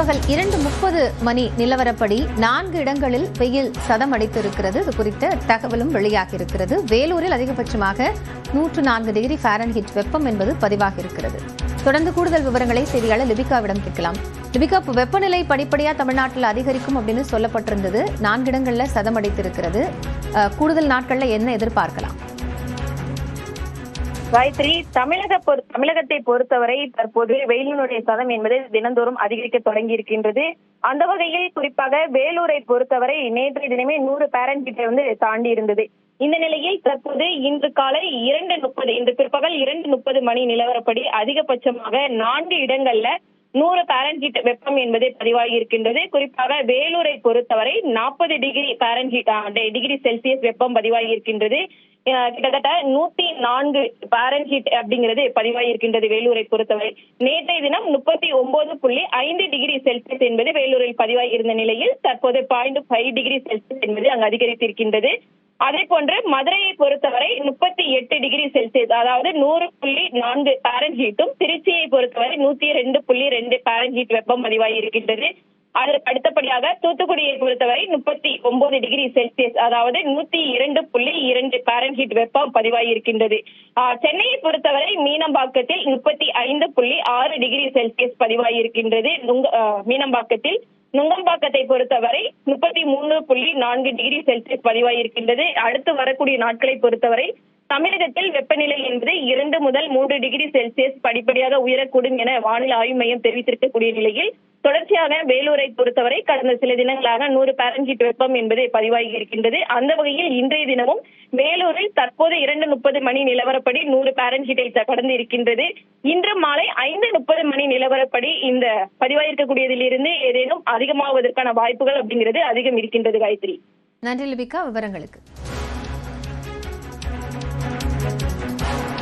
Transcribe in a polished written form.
பிற்பகல் 2:30 மணி நிலவரப்படி 4 இடங்களில் வெயில் சதம் அடித்திருக்கிறது. இது குறித்த தகவலும் வெளியாகியிருக்கிறது. வேலூரில் அதிகபட்சமாக 104 டிகிரி ஃபாரன்ஹீட் வெப்பம் என்பது பதிவாகியிருக்கிறது. தொடர்ந்து கூடுதல் விவரங்களை செய்தியாளர் லிபிகாவிடம் கேட்கலாம். லிபிகா, வெப்பநிலை படிப்படியா தமிழ்நாட்டில் அதிகரிக்கும் அப்படின்னு சொல்லப்பட்டிருந்தது. 4 இடங்கள்ல சதம் அடித்திருக்கிறது. கூடுதல் நாட்கள்ல என்ன எதிர்பார்க்கலாம்? காயத்ரி, தமிழகத்தை பொறுத்தவரை தற்போது வெயிலினுடைய சதம் என்பது தினந்தோறும் அதிகரிக்க தொடங்கி இருக்கின்றது. அந்த வகையில் குறிப்பாக வேலூரை பொறுத்தவரை நேற்றைய தினமே 100 ஃபாரன்ஹீட்டை தாண்டி இருந்தது. இந்த நிலையில் தற்போது இன்று காலை 2:30 இன்று பிற்பகல் 2:30 மணி நிலவரப்படி அதிகபட்சமாக 4 இடங்கள்ல 100 ஃபாரன்ஹீட் வெப்பம் என்பது பதிவாகி இருக்கின்றது. குறிப்பாக வேலூரை பொறுத்தவரை 40 டிகிரி செல்சியஸ் வெப்பம் பதிவாகி இருக்கின்றது. கிட்டத்தட்ட 104 ஃபாரன்ஹீட் அப்படிங்கிறது பதிவாகி இருக்கின்றது வேலூரை பொறுத்தவரை. நேற்றைய தினம் 39.5 டிகிரி செல்சியஸ் என்பது வேலூரில் பதிவாகி இருந்த நிலையில் தற்போது 0.5 டிகிரி செல்சியஸ் என்பது அங்கு அதிகரித்திருக்கின்றது. அதே போன்று மதுரையை பொறுத்தவரை 38 டிகிரி செல்சியஸ், அதாவது 100.4 ஃபாரன்ஹீட்டும், திருச்சியை பொறுத்தவரை 102.2 ஃபாரன்ஹீட் வெப்பம் பதிவாகி இருக்கின்றது. அதற்கு அடுத்தபடியாக தூத்துக்குடியை பொறுத்தவரை 39 டிகிரி செல்சியஸ், அதாவது 102.2 ஃபாரன்ஹீட் வெப்பம் பதிவாகி இருக்கின்றது. சென்னையை பொறுத்தவரை மீனம்பாக்கத்தில் 35.6 டிகிரி செல்சியஸ் பதிவாகி இருக்கின்றது. மீனம்பாக்கத்தில் நுங்கம்பாக்கத்தை பொறுத்தவரை 33.4 டிகிரி செல்சியஸ் பதிவாகி இருக்கின்றது. அடுத்து வரக்கூடிய நாட்களை பொறுத்தவரை தமிழகத்தில் வெப்பநிலை என்பது 2 முதல் 3 டிகிரி செல்சியஸ் படிப்படியாக உயரக்கூடும் என வானிலை ஆய்வு மையம் தெரிவித்திருக்கக்கூடிய நிலையில் தொடர்ச்சியாக வேலூரை பொறுத்தவரை கடந்த சில தினங்களாக 100 ஃபாரன்ஹீட் வெப்பம் என்பது பதிவாகி இருக்கின்றது. அந்த வகையில் இன்றைய தினமும் வேலூரில் தற்போது 2:30 மணி நிலவரப்படி 100 ஃபாரன்ஹீட்டை கடந்து இருக்கின்றது. இன்று மாலை 5:30 மணி நிலவரப்படி இந்த பதிவாயிருக்கக்கூடியதிலிருந்து ஏதேனும் அதிகமாவதற்கான வாய்ப்புகள் அப்படிங்கிறது அதிகம் இருக்கின்றது. காயத்ரி, நன்றி லிபிகா விவரங்களுக்கு.